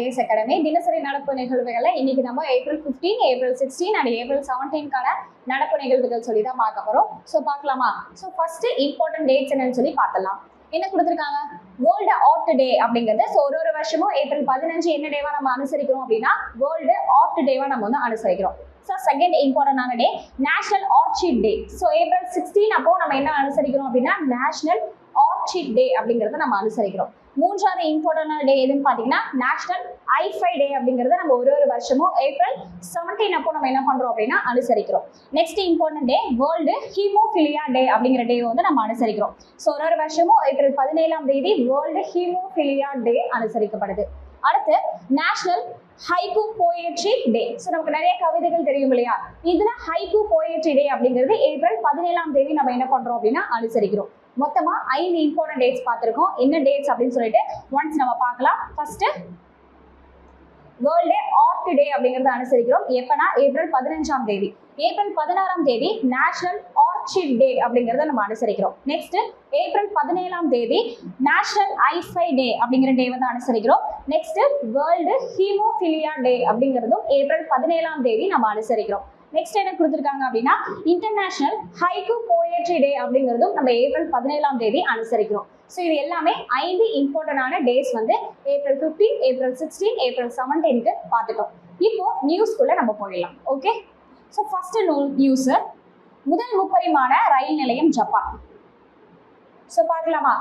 IAS academy தினசரி நடப்பு நிகழ்வுகளை இன்னைக்கு நம்ம ஏப்ரல் 15, ஏப்ரல் 16 அண்ட் ஏப்ரல் 17க்கான நடப்பு நிகழ்வுகள் சொல்லி தான் பார்க்க போறோம். ஸோ பார்க்கலாமா? ஸோ ஃபர்ஸ்ட் இம்பார்ட்டன்ட் டேட்ஸ் என்னன்னு சொல்லி பார்க்கலாம். என்ன கொடுத்துருக்காங்க? வேர்ல்டு ஆர்ட் டே அப்படிங்கிறது. ஸோ ஒரு வருஷமும் ஏப்ரல் 15 என்ன டேவா நம்ம அனுசரிக்கிறோம் அப்படின்னா வேர்ல்டு ஆர்ட் டேவா நம்ம வந்து அனுசரிக்கிறோம். ஸோ செகண்ட் இம்பார்ட்டன்டான day national orchid day. So April 16 அப்போ நம்ம என்ன அனுசரிக்கிறோம் அப்படின்னா நேஷனல் ஆர்ச்சிட் டே அப்படிங்கிறத நம்ம அனுசரிக்கிறோம். மூன்றாவது இம்பார்ட்டன்டான டே எதுன்னு பார்த்தீங்கன்னா நேஷனல் ஐஃபை டே அப்படிங்கிறத நம்ம ஒரு வருஷமும் ஏப்ரல் 17 அப்போ நம்ம என்ன பண்றோம் அப்படின்னா அனுசரிக்கிறோம். Next important day world haemophilia day அப்படிங்கிற டே வந்து நம்ம அனுசரிக்கிறோம். ஸோ ஒரு வருஷமும் ஏப்ரல் 17ஆம் தேதி வேர்ல்டு ஹீமோஃபிலியா டே அனுசரிக்கப்படுது. அடுத்து நேஷனல் ஹைக்கூ போயட்ரி டே. ஸோ நமக்கு நிறைய கவிதைகள் தெரியும் இல்லையா? இதுல ஹைக்கூ போயட்ரி டே அப்படிங்கிறது ஏப்ரல் 17ஆம் தேதி நம்ம என்ன பண்றோம் அப்படின்னா அனுசரிக்கிறோம். மொத்தமா 5 இம்பார்ட்டன்ட் டேட்ஸ் பார்த்திருக்கோம். என்ன டேட்ஸ் அப்படின்னு சொல்லிட்டு ஒன்ஸ் நம்ம பார்க்கலாம். ஃபர்ஸ்ட் வேர்ல்டு ஆர்ட் டே அப்படிங்கறத அனுசரிக்கிறோம். எப்பனா ஏப்ரல் 15ஆம் தேதி. ஏப்ரல் 16ஆம் தேதி நேஷனல் ஆர்ச்சிட் டே அப்படிங்கறத நம்ம அனுசரிக்கிறோம். நெக்ஸ்ட் ஏப்ரல் 17ஆம் தேதி நேஷனல் ஐஃபை டே அப்படிங்கிற டே வந்து அனுசரிக்கிறோம். நெக்ஸ்ட் வேர்ல்டு ஹீமோஃபிலியா டே அப்படிங்கிறதும் ஏப்ரல் 17ஆம் தேதி நம்ம அனுசரிக்கிறோம். நெக்ஸ்ட் என்ன கொடுத்துருக்காங்க அப்படின்னா இன்டர்நேஷனல் ஹைக்கூ போயட்ரி டே அப்படிங்கிறதும் நம்ம ஏப்ரல் 17ஆம் தேதி அனுசரிக்கிறோம். ஸோ இது எல்லாமே 5 இம்பார்ட்டன்டான டேஸ் வந்து ஏப்ரல் 15, ஏப்ரல் 16, ஏப்ரல் 17க்கு பார்த்துட்டோம். இப்போ நியூஸ்குள்ள நம்ம போயிடலாம். ஓகே, ஸோ ஃபர்ஸ்ட் நியூஸ் முதல் முப்பரிமாண ரயில் நிலையம் ஜப்பான். ஸோ பார்க்கலாமா?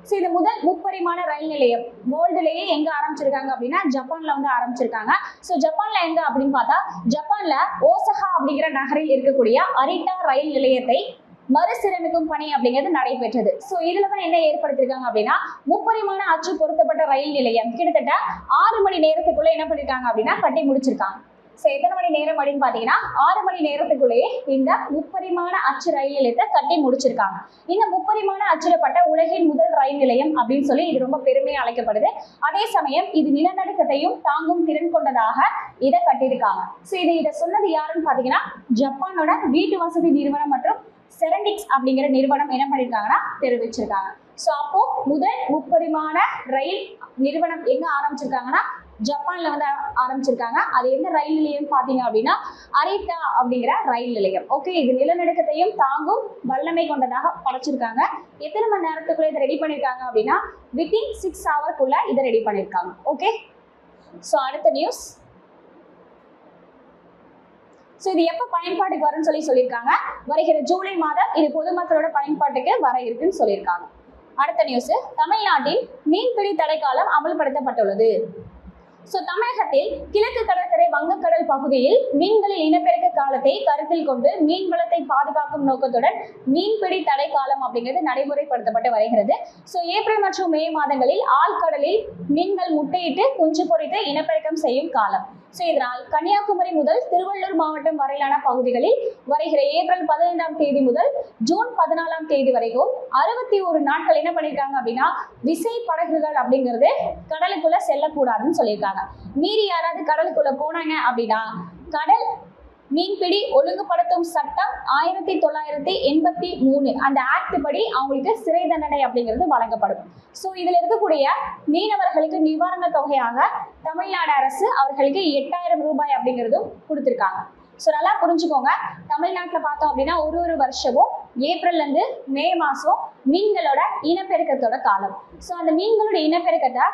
ஸோ இது முதல் முப்பரிமாண ரயில் நிலையம் வேர்ல்டுலேயே எங்க ஆரம்பிச்சிருக்காங்க அப்படின்னா ஜப்பான்ல வந்து ஆரம்பிச்சிருக்காங்க. ஸோ ஜப்பான்ல எங்க அப்படின்னு பார்த்தா ஜப்பான்ல ஓசகா அப்படிங்கிற நகரில் இருக்கக்கூடிய அரிட்டா ரயில் நிலையத்தை மறுசீரமைக்கும் பணி அப்படிங்கிறது நடைபெற்றது. ஸோ இதுல தான் என்ன ஏற்படுத்திருக்காங்க அப்படின்னா முப்பரிமாண அச்சு பொருத்தப்பட்ட ரயில் நிலையம் கிட்டத்தட்ட 6 மணி நேரத்துக்குள்ள என்ன பண்ணிருக்காங்க அப்படின்னா கட்டி முடிச்சிருக்காங்க. ஸோ எத்தனை மணி நேரம் அப்படின்னு பார்த்தீங்கன்னா 6 மணி நேரத்துக்குள்ளேயே இந்த முப்பரிமாண அச்சு ரயில் நிலையத்தை கட்டி முடிச்சிருக்காங்க. இந்த முப்பரிமாண அச்சிடப்பட்ட உலகின் முதல் ரயில் நிலையம் அப்படின்னு சொல்லி இது ரொம்ப பெருமையாக அழைக்கப்படுது. அதே சமயம் இது நிலநடுக்கத்தையும் தாங்கும் திறன் கொண்டதாக இதை கட்டியிருக்காங்க. ஸோ இதை சொன்னது யாருன்னு பார்த்தீங்கன்னா ஜப்பானோட வீட்டு வசதி நிறுவனம் மற்றும் செரண்டிக்ஸ் அப்படிங்கிற நிறுவனம் என்ன பண்ணியிருக்காங்கன்னா தெரிவிச்சிருக்காங்க. ஸோ அப்போ முதல் முப்பரிமாண ரயில் நிறுவனம் எங்க ஆரம்பிச்சிருக்காங்கன்னா ஜப்பான்ல வந்து ஆரம்பிச்சிருக்காங்க. அது என்ன ரயில் நிலையம் பாத்தீங்க அப்படின்னா அரிட்டா அப்படிங்கிற ரயில் நிலையம். ஓகே, இது நிலநடுக்கத்தையும் தாங்கும் வல்லமை கொண்டதாக படைச்சிருக்காங்க. எத்தனை மணி நேரத்துக்குள்ள இதை ரெடி பண்ணிருக்காங்க அப்படின்னா வித்தின் 6 ஹவர்க்குள்ள இதை ரெடி பண்ணிருக்காங்க. ஓகே, ஸோ அடுத்த நியூஸ். ஸோ இது எப்போ பயன்பாட்டுக்கு வரும்னு சொல்லியிருக்காங்க? வருகிற ஜூலை மாதம் இது பொதுமக்களோட பயன்பாட்டுக்கு வர இருக்குன்னு சொல்லியிருக்காங்க. அடுத்த நியூஸ் தமிழ்நாட்டில் மீன்பிடி தடைக்காலம் அமல்படுத்தப்பட்டுள்ளது. ஸோ தமிழகத்தில் கிழக்கு கடற்கரை வங்கக்கடல் பகுதியில் மீன்களின் இனப்பெருக்க காலத்தை கருத்தில் கொண்டு மீன் வளத்தை பாதுகாக்கும் நோக்கத்துடன் மீன்பிடி தடை காலம் அப்படிங்கிறது நடைமுறைப்படுத்தப்பட்டு வருகிறது. ஸோ ஏப்ரல் மற்றும் மே மாதங்களில் ஆழ்கடலில் மீன்கள் முட்டையிட்டு குஞ்சு பொறித்து இனப்பெருக்கம் செய்யும் காலம். ஸோ இதனால் கன்னியாகுமரி முதல் திருவள்ளூர் மாவட்டம் வரையிலான பகுதிகளில் வருகிற ஏப்ரல் 15ஆம் தேதி முதல் ஜூன் 14ஆம் தேதி வரைக்கும் 61 நாட்கள் என்ன பண்ணியிருக்காங்க அப்படின்னா விசை படகுகள் அப்படிங்கிறது கடலுக்குள்ள செல்லக்கூடாதுன்னு சொல்லியிருக்காங்க. மீறி யாராவது கடலுக்குள்ள போனாங்க அப்படின்னா கடல் மீன்பிடி ஒழுங்குபடுத்தும் சட்டம் 1983 அந்த ஆக்ட் படி அவங்களுக்கு சிறை தண்டனை அப்படிங்கிறது வழங்கப்படும். ஸோ இதுல இருக்கக்கூடிய மீனவர்களுக்கு நிவாரண தொகையாக தமிழ்நாடு அரசு அவர்களுக்கு 8000 ரூபாய் அப்படிங்கிறதும் கொடுத்துருக்காங்க. ஸோ நல்லா புரிஞ்சுக்கோங்க. தமிழ்நாட்டில் பார்த்தோம் அப்படின்னா ஒரு வருஷமும் ஏப்ரல்ல இருந்து மே மாசம் மீன்களோட இனப்பெருக்கத்தோட காலம். ஸோ அந்த மீன்களோட இனப்பெருக்கத்தை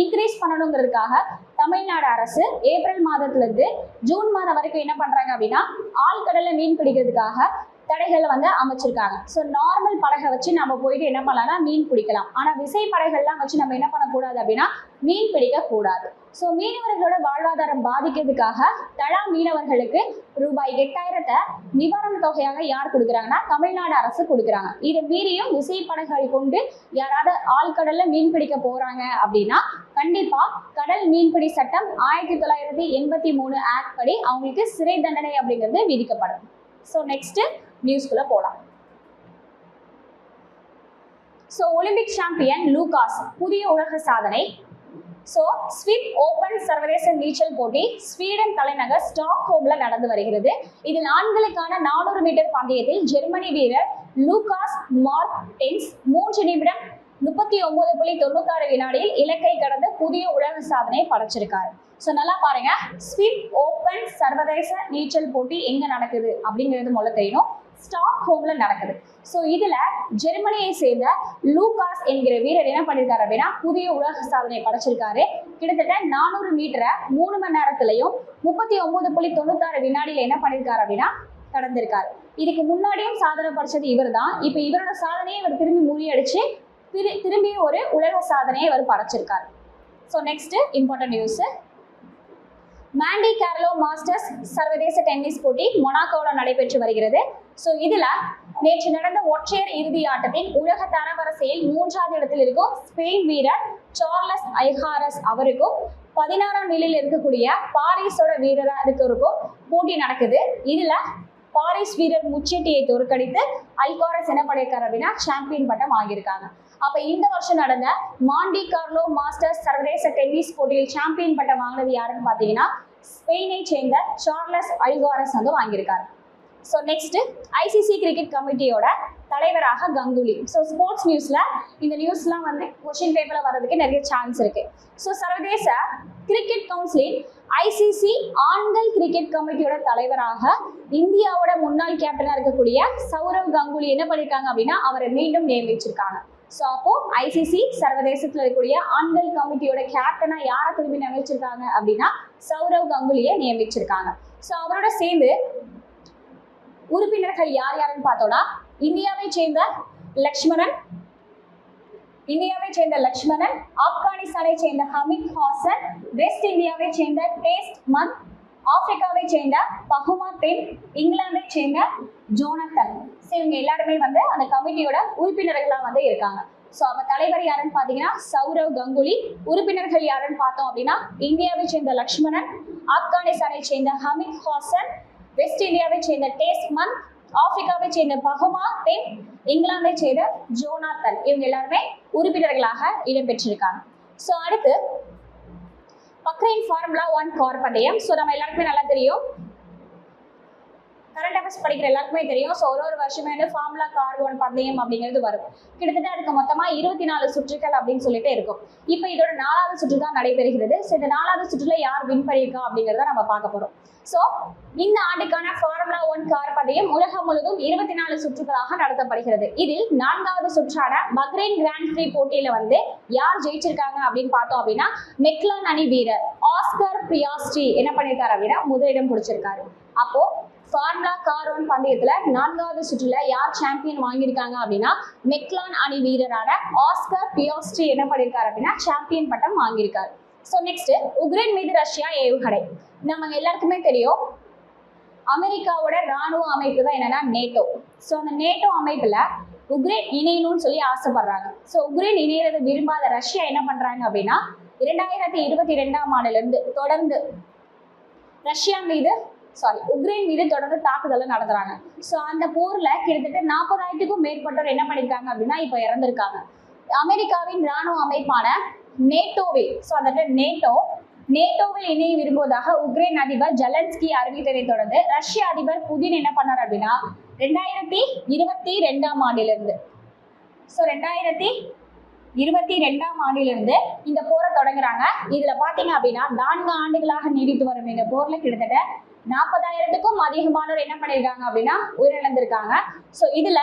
இன்க்ரீஸ் பண்ணணுங்கிறதுக்காக தமிழ்நாடு அரசு ஏப்ரல் மாதத்துல இருந்து ஜூன் மாதம் வரைக்கும் என்ன பண்றாங்க அப்படின்னா ஆழ்கடல்ல மீன் பிடிக்கிறதுக்காக தடைகளை வந்து அமைச்சிருக்காங்க. ஸோ நார்மல் படகை வச்சு நம்ம போயிட்டு என்ன பண்ணலாம்னா மீன் பிடிக்கலாம். ஆனா விசை படகுகள்லாம் வச்சு நம்ம என்ன பண்ணக்கூடாது அப்படின்னா மீன் பிடிக்க கூடாது. ஸோ மீனவர்களோட வாழ்வாதாரம் பாதிக்கிறதுக்காக தலா மீனவர்களுக்கு ரூபாய் 8000 நிவாரண தொகையாக யார் கொடுக்குறாங்கன்னா தமிழ்நாடு அரசு கொடுக்குறாங்க. இதை மீறியும் விசை படகுகள் கொண்டு யாராவது ஆழ்கடல்ல மீன் பிடிக்க போறாங்க அப்படின்னா கண்டிப்பா கடல் மீன்பிடி சட்டம் 1983 ஆக்ட் படி அவங்களுக்கு சிறை தண்டனை அப்படிங்கிறது விதிக்கப்படும். ஸோ நெக்ஸ்ட் நியூஸ்குள்ள போலாம். ஸோ ஒலிம்பிக் சாம்பியன் லூகாஸ் புதிய உலக சாதனை. ஸோ ஸ்விப் ஓபன் சர்வதேச நீச்சல் போட்டி ஸ்வீடன் தலைநகர் ஸ்டாக்ஹோம்ல நடந்து வருகிறது. இதில் ஆண்களுக்கான 400 மீட்டர் பந்தயத்தில் ஜெர்மனி வீரர் லூகாஸ் மார்டென்ஸ் 3 நிமிடம் 39.96 வினாடியில் இலக்கை கடந்து புதிய உலக சாதனை படைச்சிருக்காரு. ஸோ நல்லா பாருங்க, ஸ்விஸ் ஓப்பன் சர்வதேச நீச்சல் போட்டி எங்க நடக்குது அப்படிங்கிறது முதல்ல தெரியணும். ஸ்டாக்ஹோம்ல நடக்குது. ஸோ இதுல ஜெர்மனியை சேர்ந்த லூகாஸ் என்கிற வீரர் என்ன பண்ணிருக்காரு அப்படின்னா புதிய உலக சாதனை படைச்சிருக்காரு. கிட்டத்தட்ட 400 மீட்டரை 3 மணி நேரத்திலையும் 39.96 வினாடியில என்ன பண்ணிருக்காரு அப்படின்னா கடந்திருக்காரு. இதுக்கு முன்னாடியும் சாதனை படைச்சது இவர் தான். இப்போ இவரோட சாதனையை இவர் திரும்பி முறியடிச்சு திரும்பி ஒரு உலக சாதனையை இவர் படைச்சிருக்காரு. So next important news, Monte Carlo Masters சர்வதேச டென்னிஸ் போட்டி மொனாக்கோல நடைபெற்று வருகிறது. ஸோ இதுல நேற்று நடந்த ஒற்றையர் இறுதி ஆட்டத்தின் உலக தரவரிசையில் 3வது இடத்தில் இருக்கும் ஸ்பெயின் வீரர் சார்லஸ் அல்காரஸ் அவருக்கும் 16ஆம் நிலையில் இருக்கக்கூடிய பாரிஸோட வீரராக இருக்கிறதுக்கும் போட்டி நடக்குது. இதுல பாரிஸ் வீரர் முச்செட்டியை தோற்கடித்து அல்காரஸ் என்ன பண்ணியிருக்காரு அப்படின்னா சாம்பியன் பட்டம் வாங்கியிருக்காங்க. அப்ப இந்த வருஷம் நடந்த மாண்டி கார்லோ மாஸ்டர்ஸ் சர்வதேச டென்னிஸ் போட்டியில் சாம்பியன் பட்டம் வாங்கினது யாருன்னு பாத்தீங்கன்னா ஸ்பெயினை சேர்ந்த சார்லஸ் அல்காரஸ் வந்து வாங்கியிருக்காரு. ஸோ நெக்ஸ்ட் ஐசிசி கிரிக்கெட் கமிட்டியோட தலைவராக கங்குலி. ஸோ ஸ்போர்ட்ஸ் நியூஸ்ல இந்த நியூஸ்லாம் வந்து கொஸ்டின் பேப்பர்ல வர்றதுக்கு நிறைய சான்ஸ் இருக்கு. ஸோ சர்வதேச கிரிக்கெட் கவுன்சிலின் ஐசிசி ஆண்கள் கிரிக்கெட் கமிட்டியோட தலைவராக இந்தியாவோட முன்னாள் கேப்டனா இருக்கக்கூடிய சௌரவ் கங்குலி என்ன பண்ணிருக்காங்க அப்படின்னா அவரை மீண்டும் நியமிச்சிருக்காங்க. ஸோ அப்போ ஐசிசி சர்வதேசத்தில் இருக்கக்கூடிய ஆண்கள் கமிட்டியோட கேப்டனா யாரை திரும்பி நியமிச்சிருக்காங்க அப்படின்னா சௌரவ் கங்குலியை நியமிச்சிருக்காங்க. ஸோ அவரோட சேர்ந்து உறுப்பினர்கள் யார் யாருன்னு பார்த்தோம்னா இந்தியாவை சேர்ந்த லக்ஷ்மணன், ஆப்கானிஸ்தானை சேர்ந்த ஹமீத் ஹாசன், வெஸ்ட் இந்தியாவை சேர்ந்த டேஸ்ட் மந்த், ஆப்பிரிக்காவை சேர்ந்த பகுமாத்தேன், இங்கிலாந்தை சேர்ந்த ஜோனத்தன். ஸோ இவங்க எல்லாருமே வந்து அந்த கமிட்டியோட உறுப்பினர்களாக வந்து இருக்காங்க. ஸோ அவங்க தலைவர் யாருன்னு பார்த்தீங்கன்னா சௌரவ் கங்குலி. உறுப்பினர்கள் யாருன்னு பார்த்தோம் அப்படின்னா இந்தியாவை சேர்ந்த லக்ஷ்மணன், ஆப்கானிஸ்தானை சேர்ந்த ஹமீத் ஹாசன், வெஸ்ட் இந்தியாவை சேர்ந்த டேஸ்ட் மந்த், ஆப்பிரிக்காவை சேர்ந்த பகுமா தென், இங்கிலாந்தை சேர்ந்த ஜோனாத்தன். இவங்க எல்லாருமே உறுப்பினர்களாக இடம்பெற்றிருக்காங்க. ஸோ அடுத்து பக்ரைன் ஃபார்முலா 1 கார் பந்தயம். ஸோ நம்ம எல்லாருக்குமே நல்லா தெரியும், கரண்ட் அஃபேர்ஸ் படிக்கிற எல்லாருக்குமே தெரியும். ஸோ ஒரு வருஷமே வந்து ஃபார்முலா கார் 1 பந்தயம் அப்படிங்கிறது வரும். கிட்டத்தட்ட அதுக்கு மொத்தமாக 24 சுற்றுகள் அப்படின்னு சொல்லிட்டு இருக்கும். இப்போ இதோட 4வது சுற்று தான் நடைபெறுகிறது. ஸோ இந்த 4வது சுற்றுல யார் வின் பண்ணியிருக்கா அப்படிங்கிறத நம்ம பார்க்க போறோம். ஸோ இந்த ஆண்டுக்கான ஃபார்முலா 1 கார் பந்தயம் உலகம் முழுவதும் 24 சுற்றுகளாக நடத்தப்படுகிறது. இதில் 4வது சுற்றான பக்ரைன் கிராண்ட் பிரீ போட்டியில வந்து யார் ஜெயிச்சிருக்காங்க அப்படின்னு பார்த்தோம் அப்படின்னா மெக்லான் அணி வீரர் ஆஸ்கர் பியாஸ்ட்ரி என்ன பண்ணியிருக்காரு அப்படின்னா முதலிடம் பிடிச்சிருக்காரு. அப்போ ஃபார்முலா கார் 1 பந்தயத்துல 4வது சுற்றுல யார் சாம்பியன் வாங்கியிருக்காங்க அப்படின்னா மெக்லான் அணி வீரரான ஆஸ்கர் பியாஸ்ட்ரி என்ன பண்ணியிருக்காரு அப்படின்னா சாம்பியன் பட்டம் வாங்கியிருக்காரு. ஸோ நெக்ஸ்ட் உக்ரைன் மீது ரஷ்யா ஏவுகணை. நம்ம எல்லாருக்குமே தெரியும் அமெரிக்காவோட ராணுவ அமைப்பு தான் என்னன்னா நேட்டோ. ஸோ அந்த நேட்டோ அமைப்புல உக்ரைன் இணையணும்னு சொல்லி ஆசைப்படுறாங்க. ஸோ உக்ரைன் இணையதை விரும்பாத ரஷ்யா என்ன பண்றாங்க அப்படின்னா 2022ஆம் ஆண்டிலிருந்து தொடர்ந்து உக்ரைன் மீது தொடர்ந்து தாக்குதலை நடத்துறாங்க. ஸோ அந்த போர்ல கிட்டத்தட்ட 40,000க்கும் மேற்பட்டோர் என்ன பண்ணிருக்காங்க அப்படின்னா இப்போ இறந்திருக்காங்க. அமெரிக்காவின் ராணுவ அமைப்பான நேட்டோவில் இணைய விரும்புவதாக உக்ரைன் அதிபர் ஜெலன்ஸ்கி அறிவித்ததை தொடர்ந்து ரஷ்ய அதிபர் புதின் என்ன பண்ணார் அப்படின்னா 2022ஆம் ஆண்டிலிருந்து 2022ஆம் ஆண்டிலிருந்து இந்த போரை தொடங்குறாங்க. இதுல பாத்தீங்க அப்படின்னா 4 ஆண்டுகளாக நீடித்து வரும் இந்த போர்ல கிட்டத்தட்ட 40,000க்கும் அதிகமானோர் என்ன பண்ணிருக்காங்க அப்படின்னா உயிரிழந்திருக்காங்க. ஸோ இதுல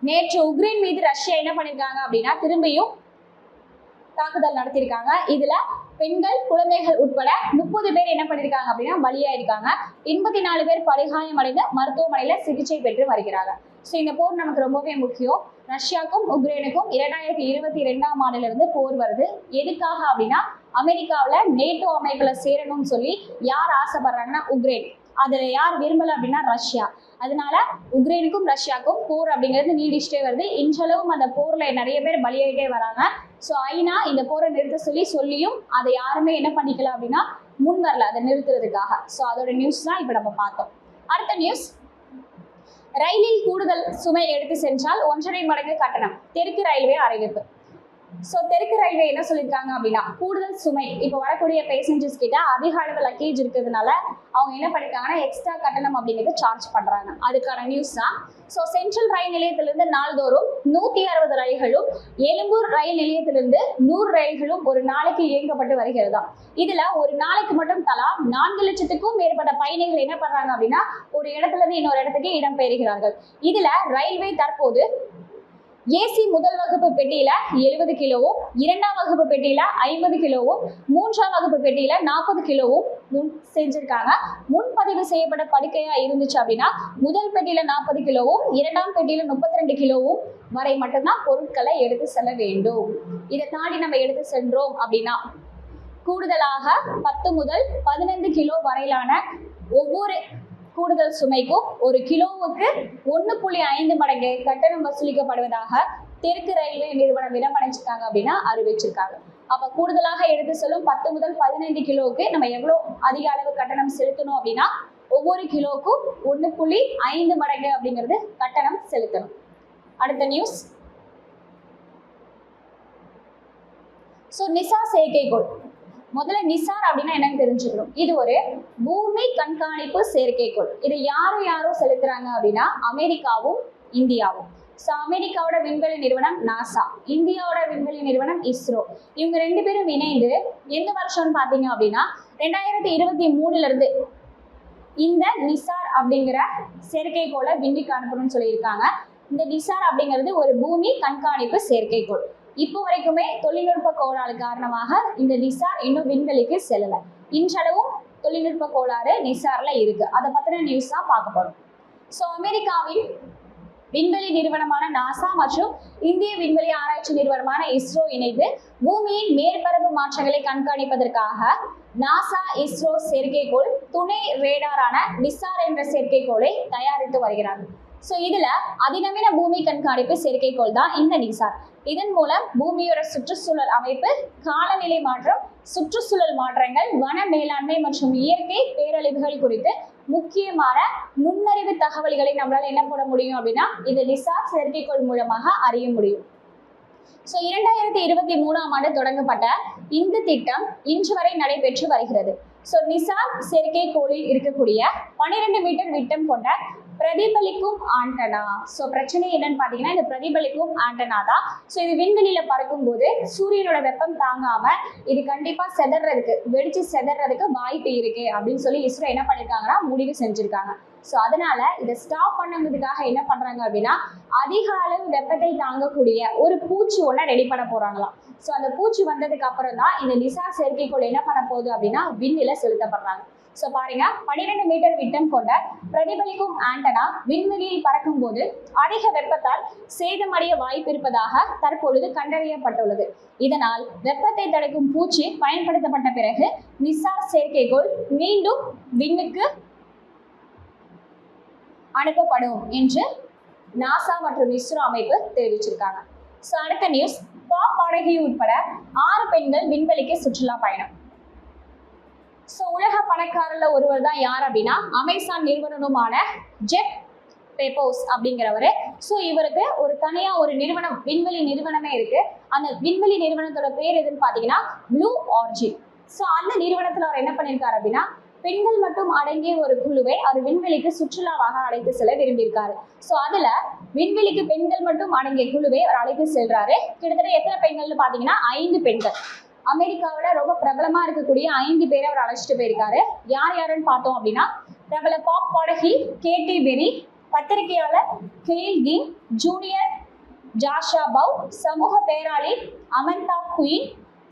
நேற்று உக்ரைன் மீது ரஷ்யா என்ன பண்ணிருக்காங்க அப்படின்னா திரும்பியும் தாக்குதல் நடத்திருக்காங்க. இதுல பெண்கள், குழந்தைகள் உட்பட 30 பேர் என்ன பண்ணிருக்காங்க அப்படின்னா பலியாயிருக்காங்க. 84 பேர் படுகாயம் அடைந்து மருத்துவமனையில சிகிச்சை பெற்று வருகிறாங்க. ஸோ இந்த போர் நமக்கு ரொம்பவே முக்கியம். ரஷ்யாவுக்கும் உக்ரைனுக்கும் 2022ஆம் ஆண்டுல இருந்து போர் வருது. எதுக்காக அப்படின்னா அமெரிக்காவில் நேட்டோ அமைப்புல சேரணும்னு சொல்லி யார் ஆசைப்படுறாங்கன்னா உக்ரைன். அதுல யார் விரும்பல அப்படின்னா ரஷ்யா. அதனால உக்ரைனுக்கும் ரஷ்யாவுக்கும் போர் அப்படிங்கிறது நீடிச்சுட்டே வருது. இன்றளவும் அந்த போர்ல நிறைய பேர் பலியாயிட்டே வராங்க. ஸோ ஐநா இந்த போரை நிறுத்த சொல்லியும் அதை யாருமே என்ன பண்ணிக்கல அப்படின்னா முன் வரல அதை நிறுத்துறதுக்காக. ஸோ அதோட நியூஸ் தான் இப்போ நம்ம பார்த்தோம். அடுத்த நியூஸ், ரயிலில் கூடுதல் சுமை எடுத்து சென்றால் 1.5 மடங்கு கட்டணம், தெற்கு ரயில்வே அறிவிப்பு. ஸோ தெற்கு ரயில்வே என்ன சொல்லியிருக்காங்க அப்படின்னா கூடுதல் சுமை இப்போ வரக்கூடிய பேசஞ்சர்ஸ் கிட்ட அதிக அளவு லக்கேஜ் இருக்கிறதுனால அவங்க என்ன பண்ணிருக்காங்கன்னா எக்ஸ்ட்ரா கட்டணம் அப்படிங்கிறது சார்ஜ் பண்றாங்க. அதுக்கான நியூஸ் தான். ஸோ சென்ட்ரல் ரயில் நிலையத்திலிருந்து நாள்தோறும் 160 ரயில்களும், எழும்பூர் ரயில் நிலையத்திலிருந்து 100 ரயில்களும் ஒரு நாளைக்கு இயக்கப்பட்டு வருகிறதா. இதுல ஒரு நாளைக்கு மட்டும் தலா 4 லட்சத்துக்கும் மேற்பட்ட பயணிகள் என்ன பண்றாங்க அப்படின்னா ஒரு இடத்துல இருந்து இன்னொரு இடத்துக்கு இடம்பெயர்கிறார்கள். இதுல ரயில்வே தற்போது ஏசி முதல் வகுப்பு பெட்டியில 70 கிலோவும், 2ஆம் வகுப்பு பெட்டியில 50 கிலோவும், 3ஆம் வகுப்பு பெட்டியில 40 கிலோவும் செஞ்சிருக்காங்க. முன்பதிவு செய்யப்பட்ட படுக்கையா இருந்துச்சு அப்படின்னா முதல் பெட்டியில 40 கிலோவும், 2ஆம் பெட்டியில 32 கிலோவும் வரை மட்டும்தான் பொருட்களை எடுத்து செல்ல வேண்டும். இதை தாண்டி நம்ம எடுத்து சென்றோம் அப்படின்னா கூடுதலாக 10 முதல் 15 கிலோ வரையிலான ஒவ்வொரு கூடுதல் சுமைக்கும் ஒரு கிலோவுக்கு 1.5 மடங்கு கட்டணம் வசூலிக்கப்படுவதாக தெற்கு ரயில்வே நிறுவனம் என்ன பண்ணிச்சிருக்காங்க அப்படின்னா அறிவிச்சிருக்காங்க. அப்ப கூடுதலாக எடுத்து செல்லும் 10 முதல் 15 கிலோவுக்கு நம்ம எவ்வளவு அதிக அளவு கட்டணம் செலுத்தணும் அப்படின்னா ஒவ்வொரு கிலோவுக்கும் 1.5 மடங்கு அப்படிங்கிறது கட்டணம் செலுத்தணும். அடுத்த நியூஸ். ஸோ நிசார் செயற்கைக்கோள். முதல்ல நிசார் அப்படின்னா என்னன்னு தெரிஞ்சுக்கணும். இது ஒரு பூமி கண்காணிப்பு செயற்கைக்கோள். இது யாரும் செலுத்துறாங்க அப்படின்னா அமெரிக்காவும் இந்தியாவும். ஸோ அமெரிக்காவோட விண்வெளி நிறுவனம் நாசா, இந்தியாவோட விண்வெளி நிறுவனம் இஸ்ரோ. இவங்க 2 பேரும் இணைந்து எந்த வருஷம்னு பார்த்தீங்க அப்படின்னா 2023 இருந்து இந்த நிசார் அப்படிங்கிற செயற்கைக்கோளை விண்ணுக்கு அனுப்பணும்னு சொல்லியிருக்காங்க. இந்த நிசார் அப்படிங்கிறது ஒரு பூமி கண்காணிப்பு செயற்கைக்கோள். இப்போ வரைக்குமே தொழில்நுட்ப கோளாறு காரணமாக இந்த நிசார் இன்னும் விண்வெளிக்கு செல்லல. இன்றளவும் தொழில்நுட்ப கோளாறு நிசார்ல இருக்கு. அதை பத்தின நியூஸ் தான் பார்க்க போறோம். ஸோ அமெரிக்காவின் விண்வெளி நிறுவனமான நாசா மற்றும் இந்திய விண்வெளி ஆராய்ச்சி நிறுவனமான இஸ்ரோ இணைந்து பூமியின் மேற்பரப்பு மாற்றங்களை கண்காணிப்பதற்காக நாசா இஸ்ரோ செயற்கைக்கோள் துணை ரேடாரான நிசார் என்ற செயற்கைக்கோளை தயாரித்து வருகிறார்கள். ஸோ இதுல அதிநவீன பூமி கண்காணிப்பு செயற்கைக்கோள் தான் இந்த நிசார். இதன் மூலம் பூமியோட சுற்றுச்சூழல் அமைப்பு, காலநிலை மாற்றம், சுற்றுச்சூழல் மாற்றங்கள், வன மேலாண்மை மற்றும் இயற்கை பேரழிவுகள் குறித்து முக்கியமான நுண்ணறிவு தகவல்களை நம்மளால என்ன போட முடியும் அப்படின்னா இந்த நிசார் செயற்கைக்கோள் மூலமாக அறிய முடியும். ஸோ 2023ஆம் ஆண்டு தொடங்கப்பட்ட இந்த திட்டம் இன்று வரை நடைபெற்று வருகிறது. ஸோ நிசார் செயற்கைக்கோளில் இருக்கக்கூடிய 12 மீட்டர் விட்டம் கொண்ட பிரதிபலிக்கும் ஆண்டனா. ஸோ பிரச்சனை என்னன்னு பார்த்தீங்கன்னா இந்த பிரதிபலிக்கும் ஆண்டனா தான். ஸோ இது விண்வெளியில பறக்கும் போது சூரியனோட வெப்பம் தாங்காம இது கண்டிப்பா வெடிச்சு செதறதுக்கு வாய்ப்பு இருக்கு அப்படின்னு சொல்லி இஸ்ரோ என்ன பண்ணிருக்காங்கன்னா முடிவு செஞ்சிருக்காங்க. ஸோ அதனால இதை ஸ்டாப் பண்ணுறதுக்காக என்ன பண்றாங்க அப்படின்னா அதிக அளவு வெப்பத்தை தாங்கக்கூடிய ஒரு பூச்சி ஒன்றை ரெடி பண்ண போறாங்களாம். ஸோ அந்த பூச்சி வந்ததுக்கு அப்புறம் தான் இந்த நிசார் செயற்கைக்கோள் என்ன பண்ண போகுது அப்படின்னா விண்ணில செலுத்தப்படுறாங்க. ஸோ பாருங்க 12 மீட்டர் விட்டம் கொண்ட பிரதிபலிக்கும் ஆண்டனா விண்வெளியில் பறக்கும் போது அதிக வெப்பத்தால் சேதமடைய வாய்ப்பு இருப்பதாக தற்பொழுது கண்டறியப்பட்டுள்ளது. இதனால் வெப்பத்தை தடுக்கும் பூச்சி பயன்படுத்தப்பட்ட பிறகு நிசார் செயற்கைக்கோள் மீண்டும் விண்ணுக்கு அனுப்பப்படும் என்று நாசா மற்றும் இஸ்ரோ அமைப்பு தெரிவிச்சிருக்காங்க. ஸோ அடுத்த நியூஸ். பாப் பாடகி உட்பட 6 பெண்கள் விண்வெளிக்கு சுற்றுலா பயணம். ஸோ உலக பணக்காரர்ல ஒருவர் தான் யார் அப்படின்னா அமேசான் நிறுவனமான ஜெஃப் பெசோஸ் அப்படிங்கிறவரு. ஸோ இவருக்கு ஒரு தனியா ஒரு நிறுவனம், விண்வெளி நிறுவனமே இருக்கு. அந்த விண்வெளி நிறுவனத்தோட பேர் எதுன்னு பாத்தீங்கன்னா ப்ளூ ஆரிஜின். ஸோ அந்த நிறுவனத்துல அவர் என்ன பண்ணியிருக்காரு அப்படின்னா பெண்கள் மட்டும் அடங்கிய ஒரு குழுவை அவர் விண்வெளிக்கு சுற்றுலாவாக அழைத்து செல்ல விரும்பியிருக்காரு. ஸோ அதுல விண்வெளிக்கு பெண்கள் மட்டும் அடங்கிய குழுவை அவர் அழைத்து செல்றாரு. கிட்டத்தட்ட எத்தனை பெண்கள்னு பாத்தீங்கன்னா 5 பெண்கள். அமெரிக்காவில ரொம்ப பிரபலமா இருக்கக்கூடிய 5 பேரை அவர் அழைச்சிட்டு போயிருக்காரு. யாருன்னு பார்த்தோம் அப்படின்னா பிரபல பாப் பாடகி கேட்டி பெரி, பத்திரிகையாளர் கெயில் கிங், ஜூனியர் ஜாஷா பவ், சமூக பேராளி அமந்தா குயின்,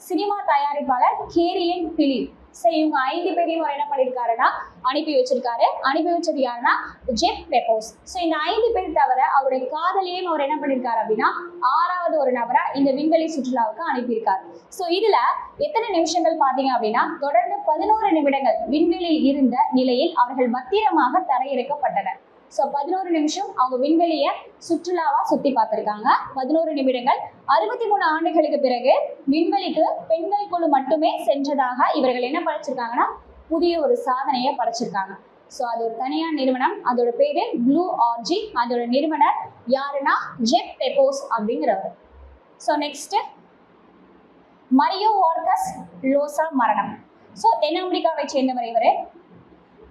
சினிமா தயாரிப்பாளர் கேரியன் பிலி. ஸோ இவங்க 5 பேரையும் அவர் என்ன பண்ணியிருக்காருன்னா அனுப்பி வச்சிருக்காரு. அனுப்பி வச்சது யாருன்னா ஜெஃப் பெசோஸ். ஸோ இந்த 5 பேர் தவிர அவருடைய காதலியையும் அவர் என்ன பண்ணியிருக்காரு அப்படின்னா 6வது ஒரு நபரை இந்த விண்வெளி சுற்றுலாவுக்கு அனுப்பியிருக்காரு. ஸோ இதுல எத்தனை நிமிஷங்கள் பார்த்தீங்க அப்படின்னா தொடர்ந்து 11 நிமிடங்கள் விண்வெளியில் இருந்த நிலையில் அவர்கள் பத்திரமாக தரையிறக்கப்பட்டனர். ஸோ 11 நிமிஷம் அவங்க விண்வெளிய சுற்றுலாவா சுத்தி பார்த்திருக்காங்க. 11 நிமிடங்கள். 63 ஆண்டுகளுக்கு பிறகு விண்வெளிக்கு பெண்கள் குழு மட்டுமே சென்றதாக இவர்கள் என்ன படைச்சிருக்காங்கன்னா புதிய ஒரு சாதனையை படைச்சிருக்காங்க. ஸோ அது ஒரு தனியார் நிறுவனம். அதோட பேரு ப்ளூ ஆரிஜின். அதோட நிறுவனர் யாருன்னா ஜெஃப் பெசோஸ் அப்படிங்கிறவர். ஸோ நெக்ஸ்ட் மரியோ வார்கஸ் லோசா மரணம். ஸோ தென் அமெரிக்காவை சேர்ந்தவர் இவர்.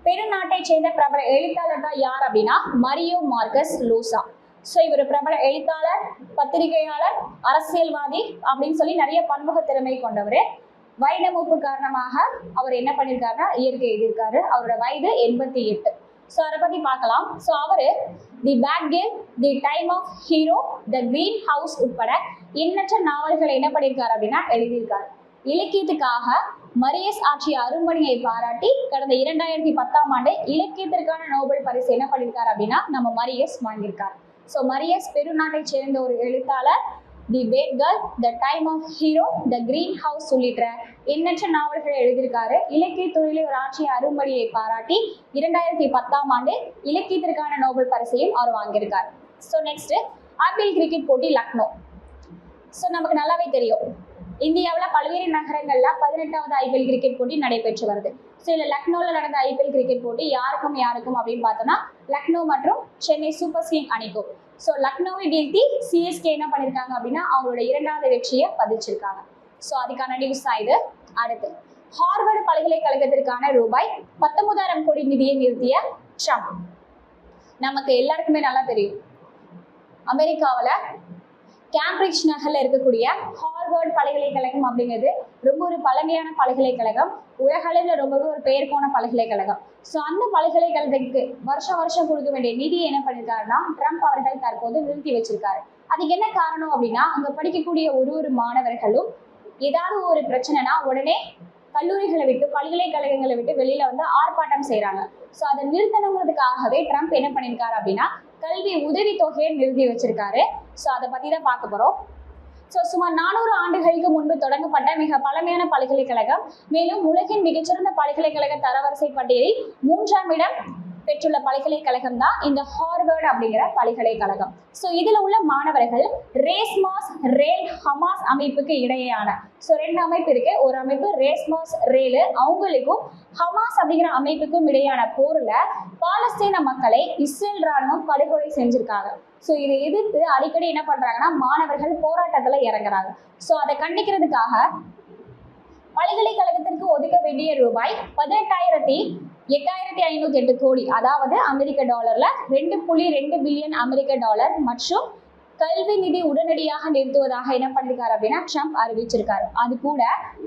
பெருநாட்டை சேர்ந்த பிரபல எழுத்தாளர் தான் யார் அப்படின்னா மரியோ மார்கஸ் லோசா. ஸோ இவர் பிரபல எழுத்தாளர், பத்திரிகையாளர், அரசியல்வாதி அப்படின்னு சொல்லி நிறைய பன்முக திறமை கொண்டவர். வயது மூப்பு காரணமாக அவர் என்ன பண்ணியிருக்காருன்னா இயற்கை எழுதியிருக்காரு. அவரோட வயது 88. ஸோ அதை பற்றி பார்க்கலாம். ஸோ அவர் the bad game, the time of hero, the green house உட்பட எண்ணற்ற நாவல்களை என்ன பண்ணியிருக்காரு அப்படின்னா எழுதியிருக்காரு. இலக்கியத்துக்காக மரியஸ் ஆற்றிய அரும்பணியை பாராட்டி கடந்த 2010ஆம் ஆண்டு இலக்கியத்திற்கான நோபல் பரிசு என்ன பண்ணியிருக்காரு அப்படின்னா நம்ம மரியஸ் வாங்கியிருக்காரு. ஸோ மரியஸ் பெருநாட்டை சேர்ந்த ஒரு எழுத்தாளர். The bad girl, the time of hero, the green house உள்ளிட்ட எண்ணற்ற நாவல்களை எழுதியிருக்காரு. இலக்கியத்துறையில் ஒரு ஆற்றிய அரும்பணியை பாராட்டி 2010ஆம் ஆண்டு இலக்கியத்திற்கான நோபல் பரிசையும் அவர் வாங்கியிருக்காரு. ஸோ நெக்ஸ்ட் ஐபிஎல் கிரிக்கெட் போட்டி லக்னோ. ஸோ நமக்கு நல்லாவே தெரியும் இந்தியாவில் பல்வேறு நகரங்களில் 18வது ஐபிஎல் கிரிக்கெட் போட்டி நடைபெற்று வருது. ஸோ இதில் லக்னோவில் நடந்த ஐபிஎல் கிரிக்கெட் போட்டி யாருக்கும் அப்படின்னு பார்த்தோன்னா லக்னோ மற்றும் சென்னை சூப்பர் கிங்ஸ் அணிக்கும். ஸோ லக்னோவை வீழ்த்தி சிஎஸ்கே என்ன பண்ணியிருக்காங்க அப்படின்னா அவங்களோட 2வது வெற்றியை பதிச்சிருக்காங்க. ஸோ அதுக்கான நியூஸ் தான் இது. அடுத்து ஹார்வர்டு பல்கலைக்கழகத்திற்கான ரூபாய் 19,000 கோடி நிதியை நிறுத்திய ட்ரம்ப். நமக்கு எல்லாருக்குமே நல்லா தெரியும் அமெரிக்காவில் கேம்பிரிட்ஜ் நகரில் இருக்கக்கூடிய ஹார்வர்டு பல்கலைக்கழகம் அப்படிங்கிறது ரொம்ப ஒரு பழமையான பல்கலைக்கழகம். உலக அளவில் ரொம்பவே ஒரு பெயர் போன பல்கலைக்கழகம். ஸோ அந்த பல்கலைக்கழகத்துக்கு வருஷம் கொடுக்க வேண்டிய நிதியை என்ன பண்ணியிருக்காருன்னா ட்ரம்ப் அவர்கள் தற்போது நிறுத்தி வச்சிருக்காரு. அதுக்கு என்ன காரணம் அப்படின்னா அங்கே படிக்கக்கூடிய ஒரு மாணவர்களும் ஏதாவது ஒரு பிரச்சனைனா உடனே கல்லூரிகளை விட்டு பல்கலைக்கழகங்களை விட்டு வெளியில வந்து ஆர்ப்பாட்டம் செய்யறாங்க. ஸோ அதை நிறுத்தணுங்கிறதுக்காகவே ட்ரம்ப் என்ன பண்ணியிருக்காரு அப்படின்னா கல்வி உதவி தொகையை நிறுத்தி வச்சிருக்காரு. ஸோ அதை பத்தி தான் பார்க்க போறோம். ஸோ சுமார் 400 ஆண்டுகளுக்கு முன்பு தொடங்கப்பட்ட மிக பழமையான பல்கலைக்கழகம். மேலும் உலகின் மிகச்சிறந்த பல்கலைக்கழக தரவரிசை பட்டியலில் 3ஆம் இடம் பெற்றுள்ள பல்கலைக்கழகம் தான் இந்த ஹார்வர்டு அப்படிங்கிற பல்கலைக்கழகம். ஸோ இதில் உள்ள மாணவர்கள் ரேஸ்மாஸ் ரேல் ஹமாஸ் அமைப்புக்கு இடையேயான ஸோ 2 அமைப்பு இருக்கு. ஒரு அமைப்பு ரேஸ்மாஸ் ரேலு, அவங்களுக்கும் ஹமாஸ் அப்படிங்கிற அமைப்புக்கும் இடையான போரில் பாலஸ்தீன மக்களை இஸ்ரேல் ராணுவம் படுகொலை செஞ்சிருக்காங்க. ஸோ இதை எதிர்த்து அடிக்கடி என்ன பண்றாங்கன்னா மாணவர்கள் போராட்டத்தில் இறங்குறாங்க. ஸோ அதை கண்டிக்கிறதுக்காக பல்கலைக்கழகத்திற்கு ஒதுக்க வேண்டிய ரூபாய் 18,508 கோடி, அதாவது அமெரிக்க டாலர்ல 2.2 பில்லியன் அமெரிக்க டாலர் மற்றும் கல்வி நிதி உடனடியாக நிறுத்துவதாக என்ன பண்ணிருக்காரு அப்படின்னா ட்ரம்ப் அறிவிச்சிருக்காரு. அது கூட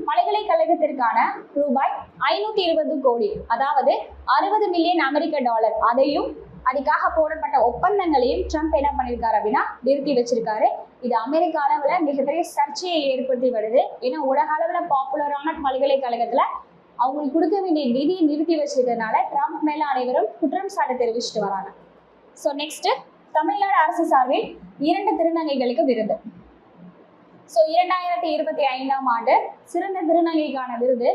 பல்கலைக்கழகத்திற்கான ரூபாய் 520 கோடி, அதாவது 60 மில்லியன் அமெரிக்க டாலர், அதையும் அதுக்காக போடப்பட்ட ஒப்பந்தங்களையும் ட்ரம்ப் என்ன பண்ணியிருக்காரு அப்படின்னா நிறுத்தி வச்சிருக்காரு. இது அமெரிக்க அளவில் மிகப்பெரிய சர்ச்சையை ஏற்படுத்தி வருது. ஏன்னா உலக அளவில் பாப்புலரான பல்கலைக்கழகத்தில் அவங்களுக்கு கொடுக்க வேண்டிய நிதியை நிறுத்தி வச்சிருக்கிறதுனால ட்ரம்ப் மேல அனைவரும் குற்றம் சாட்ட தெரிவிச்சுட்டு வராங்க. ஸோ நெக்ஸ்ட் தமிழ்நாடு அரசு சார்பில் 2 திருநங்கைகளுக்கு விருது. ஸோ 2025ஆம் ஆண்டு சிறந்த திருநங்கைக்கான விருது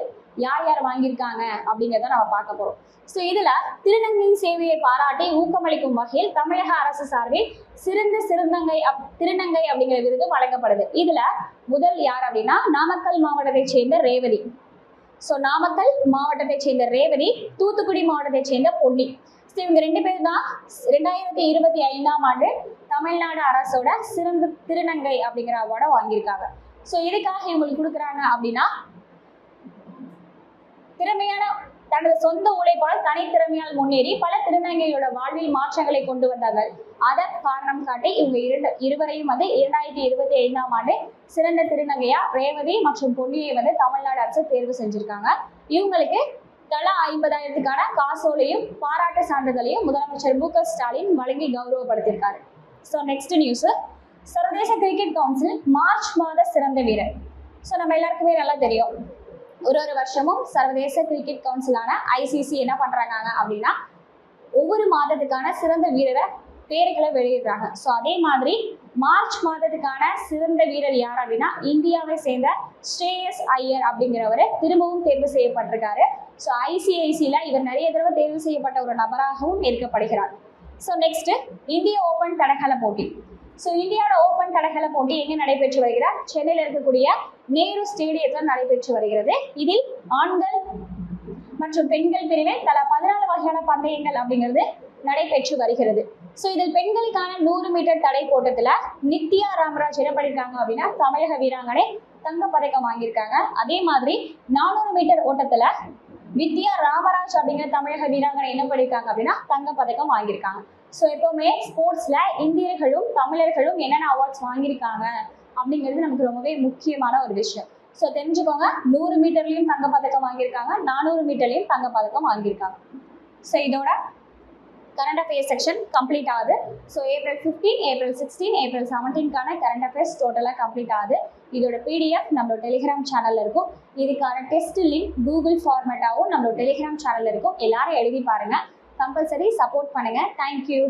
யார் வாங்கியிருக்காங்க அப்படிங்கிறத நம்ம பார்க்க போறோம். ஸோ இதுல திருநங்கையின் சேவையை பாராட்டி ஊக்கமளிக்கும் வகையில் தமிழக அரசு சார்பில் சிறந்த திருநங்கை அப்படிங்கிற விருது வழங்கப்படுது. இதுல முதல் யார் அப்படின்னா நாமக்கல் மாவட்டத்தை சேர்ந்த ரேவதி. ஸோ நாமக்கல் மாவட்டத்தை சேர்ந்த ரேவதி, தூத்துக்குடி மாவட்டத்தை சேர்ந்த பொன்னி. ஸோ இவங்க 2 பேர் தான் 2025ஆம் ஆண்டு தமிழ்நாடு அரசோட சிறந்த திருநங்கை அப்படிங்கிற அவார்டை வாங்கியிருக்காங்க. ஸோ இதுக்காக இவங்களுக்கு கொடுக்குறாங்க அப்படின்னா திறமையான தனது சொந்த உழைப்பால் தனித்திறமையால் முன்னேறி பல திருநங்கைகளோட வாழ்வில் மாற்றங்களை கொண்டு வந்தார்கள். அதை காரணம் காட்டி இவங்க இருவரையும் வந்து 2025ஆம் ஆண்டு சிறந்த திருநங்கையா ரேவதி மற்றும் பொன்னியை வந்து தமிழ்நாடு அரசு தேர்வு செஞ்சிருக்காங்க. இவங்களுக்கு தலா 50,000க்கான காசோலையும் பாராட்டு சான்றிதழையும் முதலமைச்சர் மு க ஸ்டாலின் வழங்கி கௌரவப்படுத்தியிருக்காரு. ஸோ நெக்ஸ்ட் நியூஸ், சர்வதேச கிரிக்கெட் கவுன்சில் மார்ச் மாத சிறந்த வீரர். ஸோ நம்ம எல்லாருக்குமே நல்லா தெரியும் ஒரு வருஷமும் சர்வதேச கிரிக்கெட் கவுன்சிலான ஐசிசி என்ன பண்றாங்க அப்படின்னா ஒவ்வொரு மாதத்துக்கான சிறந்த வீரரை பேர்களை வெளியிடுறாங்க. ஸோ அதே மாதிரி மார்ச் மாதத்துக்கான சிறந்த வீரர் யார் அப்படின்னா இந்தியாவை சேர்ந்த ஸ்ரேயஸ் ஐயர் அப்படிங்கிறவர் திரும்பவும் தேர்வு செய்யப்பட்டிருக்காரு. ஸோ ஐசிஐசியில் இவர் நிறைய தடவை தேர்வு செய்யப்பட்ட ஒரு நபராகவும் ஏற்கப்படுகிறார். ஸோ நெக்ஸ்ட் இந்திய ஓபன் தடகள போட்டி. ஸோ இந்தியாவோட ஓபன் தடகள போட்டி எங்கே நடைபெற்று வருகிறது? சென்னையில் இருக்கக்கூடிய நேரு ஸ்டேடியத்தில் நடைபெற்று வருகிறது. இதில் ஆண்கள் மற்றும் பெண்கள் பிரிவில் தலா 14 வகையான பந்தயங்கள் அப்படிங்கிறது நடைபெற்று வருகிறது. ஸோ இதில் பெண்களுக்கான 100 மீட்டர் தடை போட்டத்தில் நித்யா ராமராஜ் என்ன பண்ணியிருக்காங்க அப்படின்னா தமிழக வீராங்கனை தங்க பதக்கம் வாங்கியிருக்காங்க. அதே மாதிரி 400 மீட்டர் ஓட்டத்துல வித்யா ராமராஜ் அப்படிங்கிற தமிழக வீராங்கனை என்ன பண்ணியிருக்காங்க அப்படின்னா தங்க பதக்கம் வாங்கியிருக்காங்க. ஸோ எப்பவுமே ஸ்போர்ட்ஸ்ல இந்தியர்களும் தமிழர்களும் என்னென்ன அவார்ட்ஸ் வாங்கியிருக்காங்க அப்படிங்கிறது நமக்கு ரொம்பவே முக்கியமான ஒரு விஷயம். ஸோ தெரிஞ்சுக்கோங்க, 100 மீட்டர்லையும் தங்க பதக்கம் வாங்கியிருக்காங்க, 400 மீட்டர்லையும் தங்க பதக்கம் வாங்கியிருக்காங்க. ஸோ இதோட கரண்ட் அஃபேர்ஸ் செக்ஷன் கம்ப்ளீட் ஆகுது. ஸோ ஏப்ரல் 15, ஏப்ரல் 16, ஏப்ரல் 17க்கான கரண்ட் அஃபேர்ஸ் டோட்டலாக கம்ப்ளீட் ஆகுது. இதோட பிடிஎஃப் நம்மளோட டெலிகிராம் சேனலில் இருக்கும். இதுக்கான டெஸ்ட் லிங்க் கூகுள் ஃபார்மேட்டாகவும் நம்மளோட டெலிகிராம் சேனலில் இருக்கும். எல்லாரும் எழுதி பாருங்கள். கம்பல்சரி சப்போர்ட் பண்ணுங்கள். தேங்க்யூ.